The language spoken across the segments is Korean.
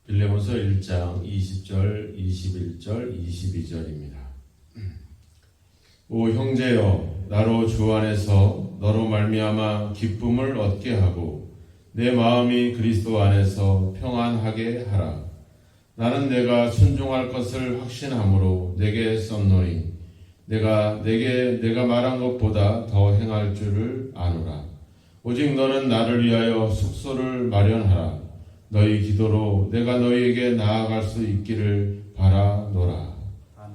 빌레몬서 1장 20절, 21절, 22절입니다. 오 형제여, 나로 주 안에서 너로 말미암아 기쁨을 얻게 하고 내 마음이 그리스도 안에서 평안하게 하라. 나는 내가 순종할 것을 확신함으로 내게 썼노니 내가 말한 것보다 더 행할 줄을 아노라. 오직 너는 나를 위하여 숙소를 마련하라. 너희 기도로 내가 너희에게 나아갈 수 있기를 바라노라.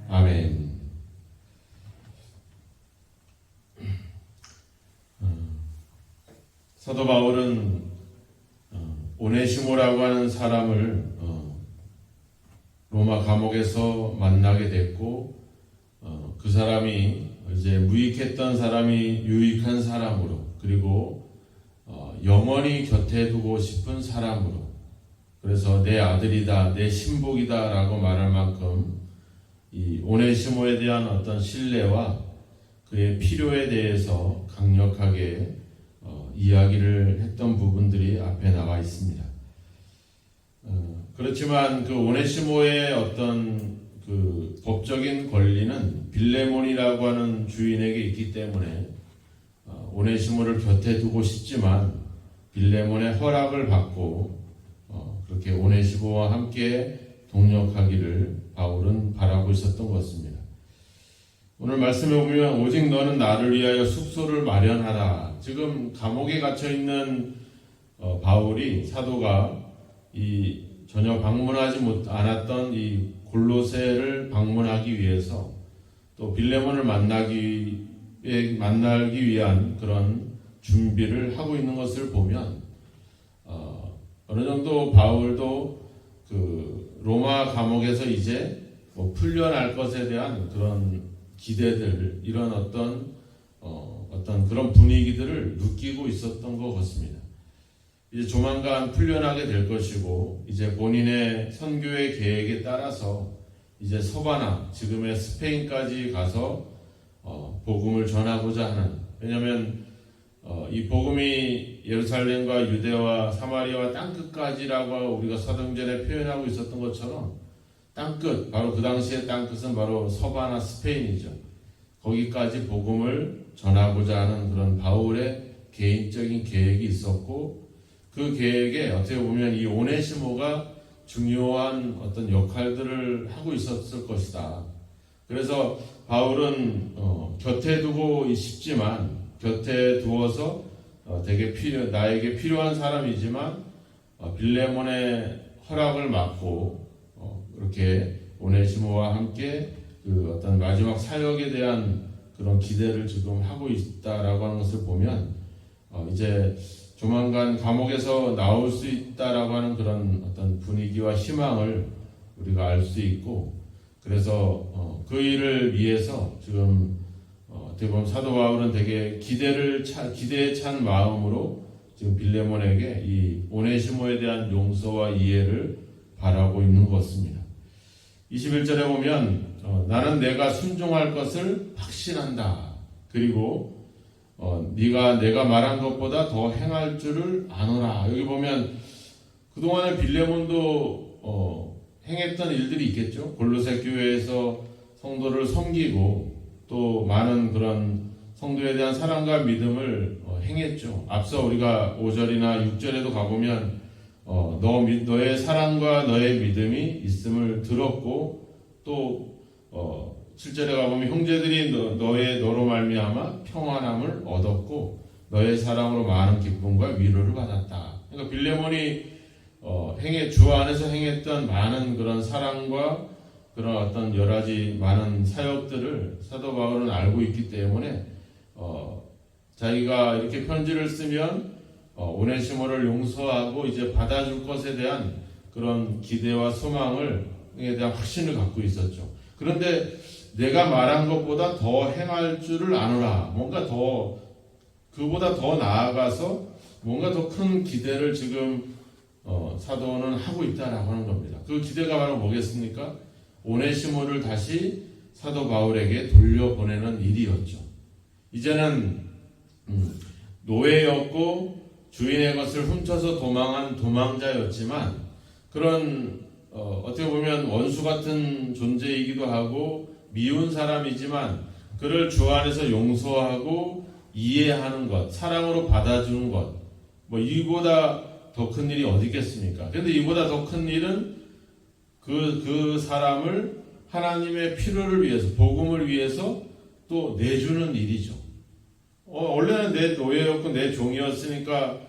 아멘. 사도 바울은 오네시모라고 하는 사람을 로마 감옥에서 만나게 됐고, 그 사람이 이제 무익했던 사람이 유익한 사람으로, 그리고 영원히 곁에 두고 싶은 사람으로, 그래서 내 아들이다, 내 신복이다 라고 말할 만큼 이 오네시모에 대한 어떤 신뢰와 그의 필요에 대해서 강력하게 이야기를 했던 부분들이 앞에 나와 있습니다. 그렇지만 그 오네시모의 어떤 그 법적인 권리는 빌레몬이라고 하는 주인에게 있기 때문에 오네시모를 곁에 두고 싶지만 빌레몬의 허락을 받고 그렇게 오네시모와 함께 동력하기를 바울은 바라고 있었던 것입니다. 오늘 말씀에 보면 오직 너는 나를 위하여 숙소를 마련하라. 지금 감옥에 갇혀 있는 바울이, 사도가 이 전혀 방문하지 않았던 이 골로새를 방문하기 위해서 또 빌레몬을 만나기 위한 그런 준비를 하고 있는 것을 보면 어느 정도 바울도 그 로마 감옥에서 이제 풀려날 것에 대한 그런 기대들, 이런 어떤 그런 분위기들을 느끼고 있었던 것 같습니다. 이제 조만간 풀려나게 될 것이고, 이제 본인의 선교의 계획에 따라서 이제 서바나, 지금의 스페인까지 가서 복음을 전하고자 하는, 왜냐하면 이 복음이 예루살렘과 유대와 사마리아와 땅끝까지라고 우리가 사도행전에 표현하고 있었던 것처럼 땅끝, 바로 그 당시의 땅끝은 바로 서바나 스페인이죠. 거기까지 복음을 전하고자 하는 그런 바울의 개인적인 계획이 있었고, 그 계획에 어떻게 보면 이 오네시모가 중요한 어떤 역할들을 하고 있었을 것이다. 그래서 바울은 곁에 두고 싶지만, 곁에 두어서 나에게 필요한 사람이지만 빌레몬의 허락을 받고 그렇게 오네시모와 함께 그 어떤 마지막 사역에 대한 그런 기대를 지금 하고 있다라고 하는 것을 보면 이제 조만간 감옥에서 나올 수 있다라고 하는 그런 어떤 분위기와 희망을 우리가 알 수 있고, 그래서 그 일을 위해서 지금 어떻게 보면 사도 바울은 되게 기대에 찬 마음으로 지금 빌레몬에게 이 오네시모에 대한 용서와 이해를 바라고 있는 것 같습니다. 21절에 보면 나는 내가 순종할 것을 확신한다. 그리고 내가 말한 것보다 더 행할 줄을 아노라. 여기 보면 그동안에 빌레몬도 행했던 일들이 있겠죠. 골로새 교회에서 성도를 섬기고 또 많은 그런 성도에 대한 사랑과 믿음을 행했죠. 앞서 우리가 5절이나 6절에도 가보면 너의 사랑과 너의 믿음이 있음을 들었고, 또 7절에 가보면 형제들이 너로 말미암아 평안함을 얻었고 너의 사랑으로 많은 기쁨과 위로를 받았다. 그러니까 빌레몬이 주 안에서 행했던 많은 그런 사랑과 그런 어떤 여러 가지 많은 사역들을 사도 바울은 알고 있기 때문에 자기가 이렇게 편지를 쓰면 오네시모를 용서하고 이제 받아줄 것에 대한 그런 기대와 소망에 대한 확신을 갖고 있었죠. 그런데 내가 말한 것보다 더 행할 줄을 아노라. 뭔가 그보다 더 나아가서 뭔가 더 큰 기대를 지금 사도는 하고 있다라고 하는 겁니다. 그 기대가 바로 뭐겠습니까? 오네시모를 다시 사도 바울에게 돌려보내는 일이었죠. 이제는 노예였고 주인의 것을 훔쳐서 도망한 도망자였지만 그런 어떻게 보면 원수 같은 존재이기도 하고 미운 사람이지만 그를 주 안에서 용서하고 이해하는 것, 사랑으로 받아주는 것, 뭐 이보다 더 큰 일이 어디 있겠습니까? 그런데 이보다 더 큰 일은 그 사람을 하나님의 필요를 위해서, 복음을 위해서 또 내주는 일이죠. 원래는 내 노예였고 내 종이었으니까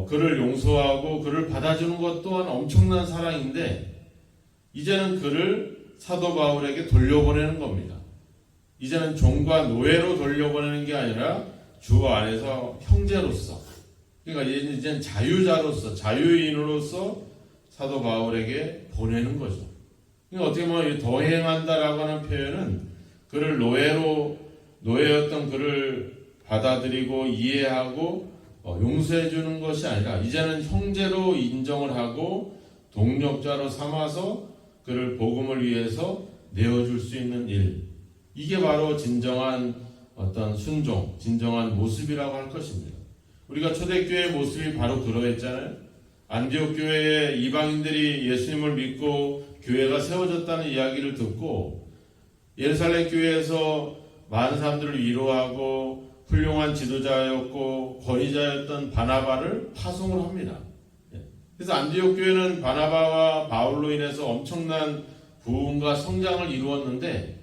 그를 용서하고 그를 받아주는 것 또한 엄청난 사랑인데, 이제는 그를 사도 바울에게 돌려보내는 겁니다. 이제는 종과 노예로 돌려보내는 게 아니라 주 안에서 형제로서, 그러니까 이제는 자유자로서, 자유인으로서 사도 바울에게 보내는 거죠. 그러니까 어떻게 보면 더 행한다라고 하는 표현은 그를 노예였던 그를 받아들이고 이해하고 용서해 주는 것이 아니라 이제는 형제로 인정을 하고 동력자로 삼아서 그를 복음을 위해서 내어줄 수 있는 일, 이게 바로 진정한 어떤 순종, 진정한 모습이라고 할 것입니다. 우리가 초대교회의 모습이 바로 그러했잖아요. 안디옥 교회에 이방인들이 예수님을 믿고 교회가 세워졌다는 이야기를 듣고 예루살렘 교회에서 많은 사람들을 위로하고 훌륭한 지도자였고 권위자였던 바나바를 파송을 합니다. 그래서 안디옥 교회는 바나바와 바울로 인해서 엄청난 부흥과 성장을 이루었는데,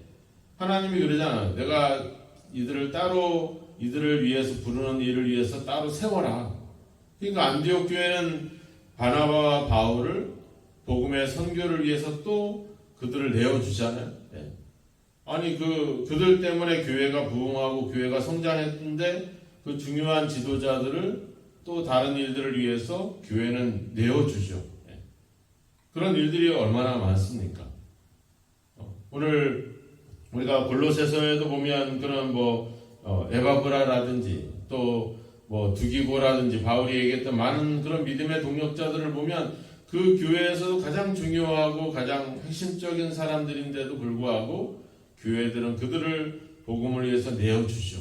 하나님이 그러잖아요. 내가 이들을 위해서 부르는 일을 위해서 따로 세워라. 그러니까 안디옥 교회는 바나바와 바울을 복음의 선교를 위해서 또 그들을 내어주잖아요. 아니 그들 때문에 교회가 부흥하고 교회가 성장했는데 그 중요한 지도자들을 또 다른 일들을 위해서 교회는 내어주죠. 그런 일들이 얼마나 많습니까? 오늘 우리가 골로새서에도 보면 그런 에바브라라든지 또 두기고라든지 바울이 얘기했던 많은 그런 믿음의 동력자들을 보면 그 교회에서도 가장 중요하고 가장 핵심적인 사람들인데도 불구하고 교회들은 그들을 복음을 위해서 내어주죠.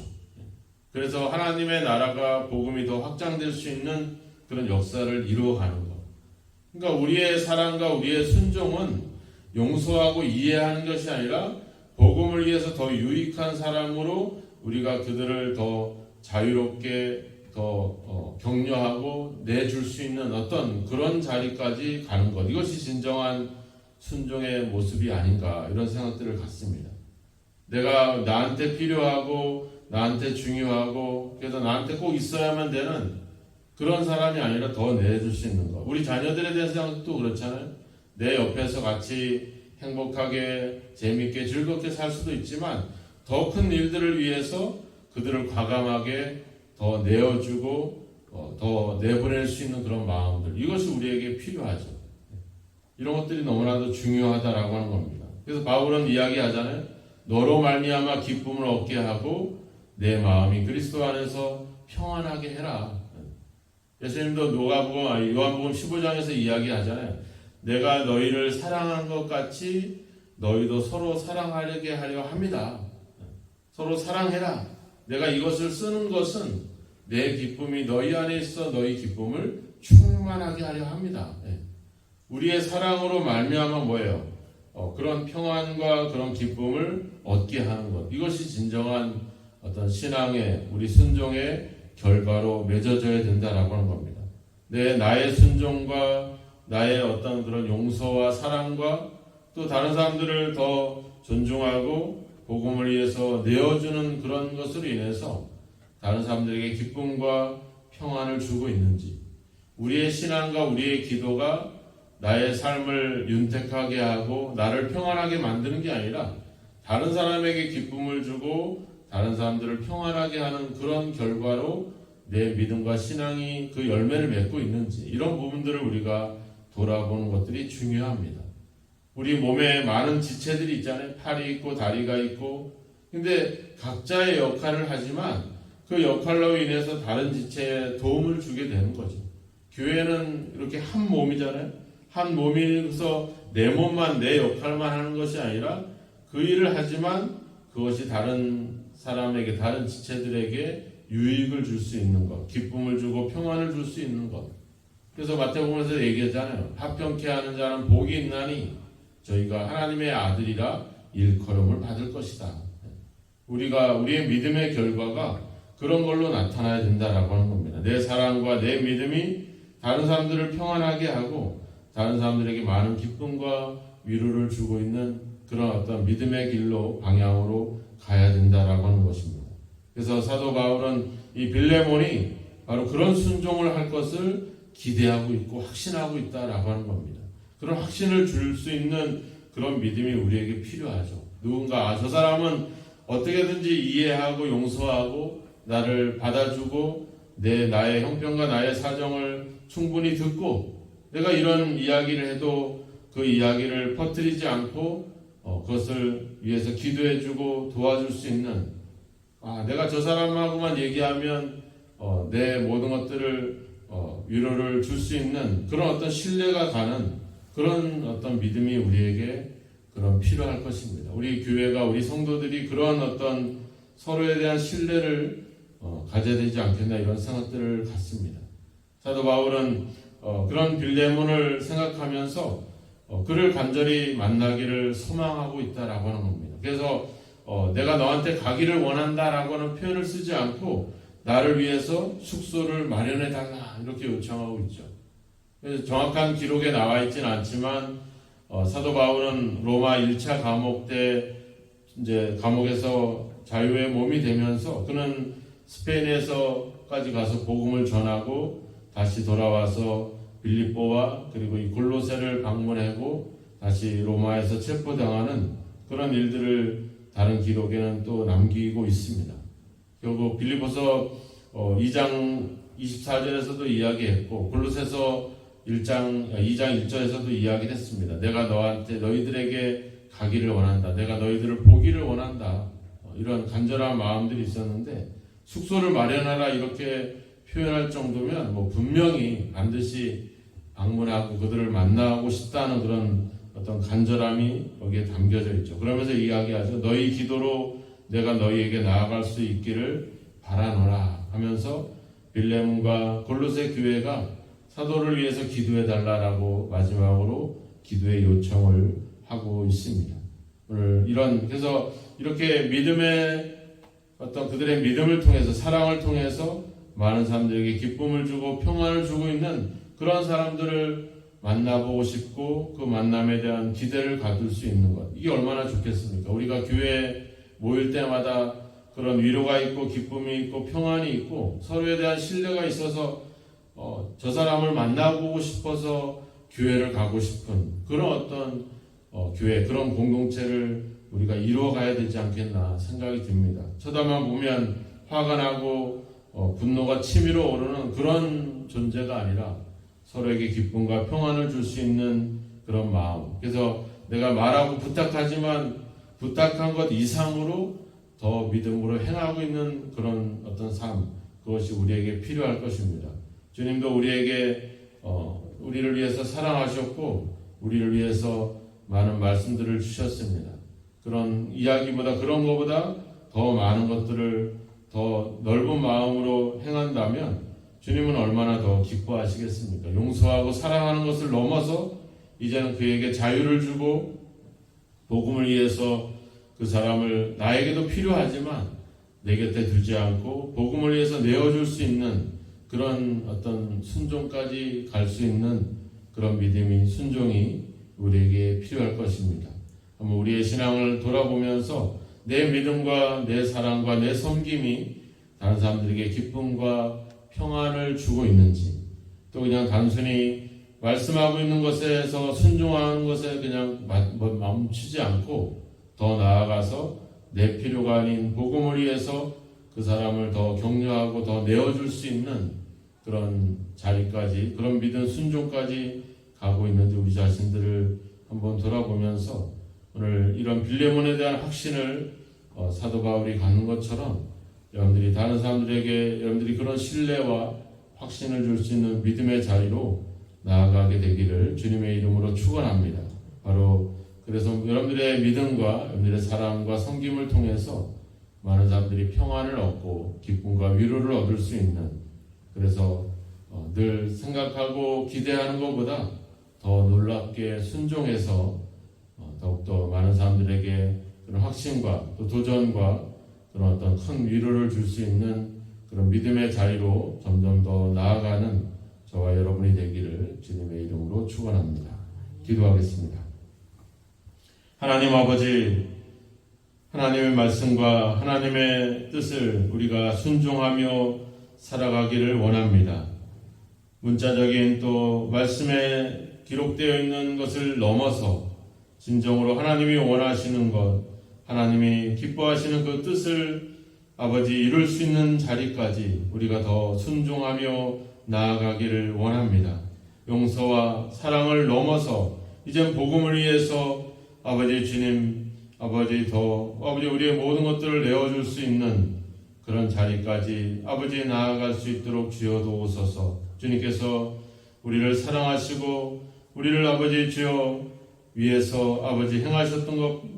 그래서 하나님의 나라가 복음이 더 확장될 수 있는 그런 역사를 이루어가는 것. 그러니까 우리의 사랑과 우리의 순종은 용서하고 이해하는 것이 아니라 복음을 위해서 더 유익한 사람으로 우리가 그들을 더 자유롭게 더 격려하고 내줄 수 있는 어떤 그런 자리까지 가는 것. 이것이 진정한 순종의 모습이 아닌가, 이런 생각들을 갖습니다. 내가 나한테 필요하고 나한테 중요하고 그래서 나한테 꼭 있어야만 되는 그런 사람이 아니라 더 내줄 수 있는 것. 우리 자녀들에 대한 생각도 그렇잖아요. 내 옆에서 같이 행복하게 재미있게 즐겁게 살 수도 있지만 더 큰 일들을 위해서 그들을 과감하게 더 내어주고 더 내보낼 수 있는 그런 마음들, 이것이 우리에게 필요하죠. 이런 것들이 너무나도 중요하다라고 하는 겁니다. 그래서 바울은 이야기하잖아요. 너로 말미암아 기쁨을 얻게 하고 내 마음이 그리스도 안에서 평안하게 해라. 예수님도 요한복음 15장에서 이야기하잖아요. 내가 너희를 사랑한 것 같이 너희도 서로 사랑하게 하려 합니다. 서로 사랑해라. 내가 이것을 쓰는 것은 내 기쁨이 너희 안에 있어 너희 기쁨을 충만하게 하려 합니다. 우리의 사랑으로 말미암아 뭐예요? 그런 평안과 그런 기쁨을 얻게 하는 것. 이것이 진정한 어떤 신앙의 우리 순종의 결과로 맺어져야 된다라고 하는 겁니다. 나의 순종과 나의 어떤 그런 용서와 사랑과 또 다른 사람들을 더 존중하고 복음을 위해서 내어주는 그런 것으로 인해서 다른 사람들에게 기쁨과 평안을 주고 있는지, 우리의 신앙과 우리의 기도가 나의 삶을 윤택하게 하고 나를 평안하게 만드는 게 아니라 다른 사람에게 기쁨을 주고 다른 사람들을 평안하게 하는 그런 결과로 내 믿음과 신앙이 그 열매를 맺고 있는지, 이런 부분들을 우리가 돌아보는 것들이 중요합니다. 우리 몸에 많은 지체들이 있잖아요. 팔이 있고 다리가 있고, 근데 각자의 역할을 하지만 그 역할로 인해서 다른 지체에 도움을 주게 되는 거죠. 교회는 이렇게 한 몸이잖아요. 한 몸이서 내 몸만 내 역할만 하는 것이 아니라 그 일을 하지만 그것이 다른 사람에게, 다른 지체들에게 유익을 줄 수 있는 것, 기쁨을 주고 평안을 줄 수 있는 것, 그래서 마태복음에서 얘기하잖아요. 합병케 하는 자는 복이 있나니 저희가 하나님의 아들이라 일컬음을 받을 것이다. 우리의 믿음의 결과가 그런 걸로 나타나야 된다라고 하는 겁니다. 내 사랑과 내 믿음이 다른 사람들을 평안하게 하고 다른 사람들에게 많은 기쁨과 위로를 주고 있는 그런 어떤 믿음의 길로 방향으로 가야 된다라고 하는 것입니다. 그래서 사도 바울은 이 빌레몬이 바로 그런 순종을 할 것을 기대하고 있고 확신하고 있다라고 하는 겁니다. 그런 확신을 줄 수 있는 그런 믿음이 우리에게 필요하죠. 누군가 저 사람은 어떻게든지 이해하고 용서하고 나를 받아주고 나의 형편과 나의 사정을 충분히 듣고 내가 이런 이야기를 해도 그 이야기를 퍼뜨리지 않고 그것을 위해서 기도해주고 도와줄 수 있는 내가 저 사람하고만 얘기하면 내 모든 것들을 위로를 줄 수 있는 그런 어떤 신뢰가 가는 그런 어떤 믿음이 우리에게 그런 필요할 것입니다. 우리 교회가 우리 성도들이 그런 어떤 서로에 대한 신뢰를 가져야 되지 않겠나 이런 생각들을 갖습니다. 사도 바울은 그런 빌레몬을 생각하면서 그를 간절히 만나기를 소망하고 있다라고 하는 겁니다. 그래서 내가 너한테 가기를 원한다라고 하는 표현을 쓰지 않고 나를 위해서 숙소를 마련해 달라 이렇게 요청하고 있죠. 그래서 정확한 기록에 나와 있지는 않지만 사도 바울은 로마 1차 감옥 때 이제 감옥에서 자유의 몸이 되면서 그는 스페인에서까지 가서 복음을 전하고 다시 돌아와서 빌립보와 그리고 이 골로새를 방문하고 다시 로마에서 체포당하는 그런 일들을 다른 기록에는 또 남기고 있습니다. 결국 빌립보서 2장 24절에서도 이야기했고 골로새서 2장 1절에서도 이야기를 했습니다. 내가 너희들에게 가기를 원한다. 내가 너희들을 보기를 원한다. 이런 간절한 마음들이 있었는데 숙소를 마련하라 이렇게 표현할 정도면 분명히 반드시 방문하고 그들을 만나고 싶다는 그런 어떤 간절함이 거기에 담겨져 있죠. 그러면서 이야기하죠. 너희 기도로 내가 너희에게 나아갈 수 있기를 바라노라 하면서 빌레몬과 골로새 교회가 사도를 위해서 기도해 달라라고 마지막으로 기도의 요청을 하고 있습니다. 오늘 그래서 이렇게 믿음의 어떤 그들의 믿음을 통해서 사랑을 통해서 많은 사람들에게 기쁨을 주고 평안을 주고 있는 그런 사람들을 만나보고 싶고 그 만남에 대한 기대를 가질 수 있는 것 이게 얼마나 좋겠습니까? 우리가 교회에 모일 때마다 그런 위로가 있고 기쁨이 있고 평안이 있고 서로에 대한 신뢰가 있어서 저 사람을 만나보고 싶어서 교회를 가고 싶은 그런 어떤 교회 그런 공동체를 우리가 이루어가야 되지 않겠나 생각이 듭니다. 쳐다만 보면 화가 나고 분노가 치밀어 오르는 그런 존재가 아니라 서로에게 기쁨과 평안을 줄 수 있는 그런 마음. 그래서 내가 말하고 부탁하지만 부탁한 것 이상으로 더 믿음으로 행하고 있는 그런 어떤 삶, 그것이 우리에게 필요할 것입니다. 주님도 우리를 위해서 사랑하셨고 우리를 위해서 많은 말씀들을 주셨습니다. 그런 이야기보다 그런 것보다 더 많은 것들을 더 넓은 마음으로 행한다면 주님은 얼마나 더 기뻐하시겠습니까? 용서하고 사랑하는 것을 넘어서 이제는 그에게 자유를 주고 복음을 위해서 그 사람을 나에게도 필요하지만 내 곁에 두지 않고 복음을 위해서 내어줄 수 있는 그런 어떤 순종까지 갈 수 있는 그런 믿음이 순종이 우리에게 필요할 것입니다. 한번 우리의 신앙을 돌아보면서 내 믿음과 내 사랑과 내 섬김이 다른 사람들에게 기쁨과 평안을 주고 있는지 또 그냥 단순히 말씀하고 있는 것에서 순종하는 것에 그냥 멈추지 않고 더 나아가서 내 필요가 아닌 복음을 위해서 그 사람을 더 격려하고 더 내어줄 수 있는 그런 자리까지 그런 믿음 순종까지 가고 있는지 우리 자신들을 한번 돌아보면서 오늘 이런 빌레몬에 대한 확신을 사도 바울이 갖는 것처럼 여러분들이 다른 사람들에게 여러분들이 그런 신뢰와 확신을 줄 수 있는 믿음의 자리로 나아가게 되기를 주님의 이름으로 축원합니다. 바로 그래서 여러분들의 믿음과 여러분들의 사랑과 섬김을 통해서 많은 사람들이 평안을 얻고 기쁨과 위로를 얻을 수 있는 그래서 늘 생각하고 기대하는 것보다 더 놀랍게 순종해서 더욱더 많은 사람들에게 그런 확신과 또 도전과 그런 어떤 큰 위로를 줄 수 있는 그런 믿음의 자리로 점점 더 나아가는 저와 여러분이 되기를 주님의 이름으로 축원합니다. 기도하겠습니다. 하나님 아버지, 하나님의 말씀과 하나님의 뜻을 우리가 순종하며 살아가기를 원합니다. 문자적인 또 말씀에 기록되어 있는 것을 넘어서 진정으로 하나님이 원하시는 것, 하나님이 기뻐하시는 그 뜻을 아버지 이룰 수 있는 자리까지 우리가 더 순종하며 나아가기를 원합니다. 용서와 사랑을 넘어서 이젠 복음을 위해서 아버지 주님, 아버지 우리의 모든 것들을 내어줄 수 있는 그런 자리까지 아버지 나아갈 수 있도록 주여 도우소서. 주님께서 우리를 사랑하시고 우리를 아버지 주여 위해서 아버지 행하셨던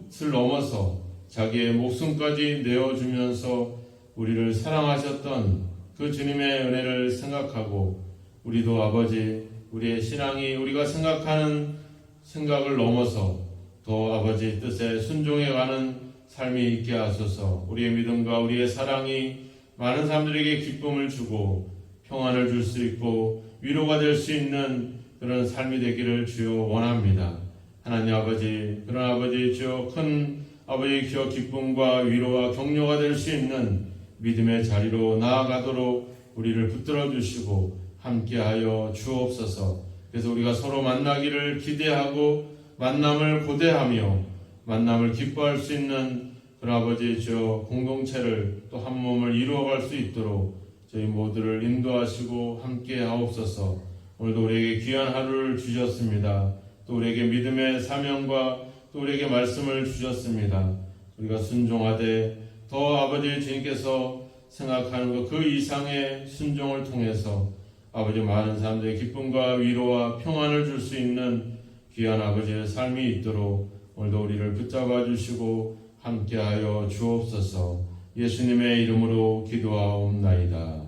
것을 넘어서 자기의 목숨까지 내어주면서 우리를 사랑하셨던 그 주님의 은혜를 생각하고 우리도 아버지 우리의 신앙이 우리가 생각하는 생각을 넘어서 더 아버지 뜻에 순종해가는 삶이 있게 하소서. 우리의 믿음과 우리의 사랑이 많은 사람들에게 기쁨을 주고 평안을 줄 수 있고 위로가 될 수 있는 그런 삶이 되기를 주여 원합니다. 하나님 아버지, 그런 아버지 주여 큰 아버지 기어 기쁨과 위로와 격려가 될 수 있는 믿음의 자리로 나아가도록 우리를 붙들어 주시고 함께하여 주옵소서. 그래서 우리가 서로 만나기를 기대하고 만남을 고대하며 만남을 기뻐할 수 있는 그런 아버지 주여 공동체를 또 한 몸을 이루어갈 수 있도록 저희 모두를 인도하시고 함께하옵소서. 오늘도 우리에게 귀한 하루를 주셨습니다. 또 우리에게 믿음의 사명과 또 우리에게 말씀을 주셨습니다. 우리가 순종하되 더 아버지 주님께서 생각하는 것 그 이상의 순종을 통해서 아버지 많은 사람들의 기쁨과 위로와 평안을 줄 수 있는 귀한 아버지의 삶이 있도록 오늘도 우리를 붙잡아 주시고 함께하여 주옵소서. 예수님의 이름으로 기도하옵나이다.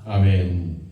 아멘.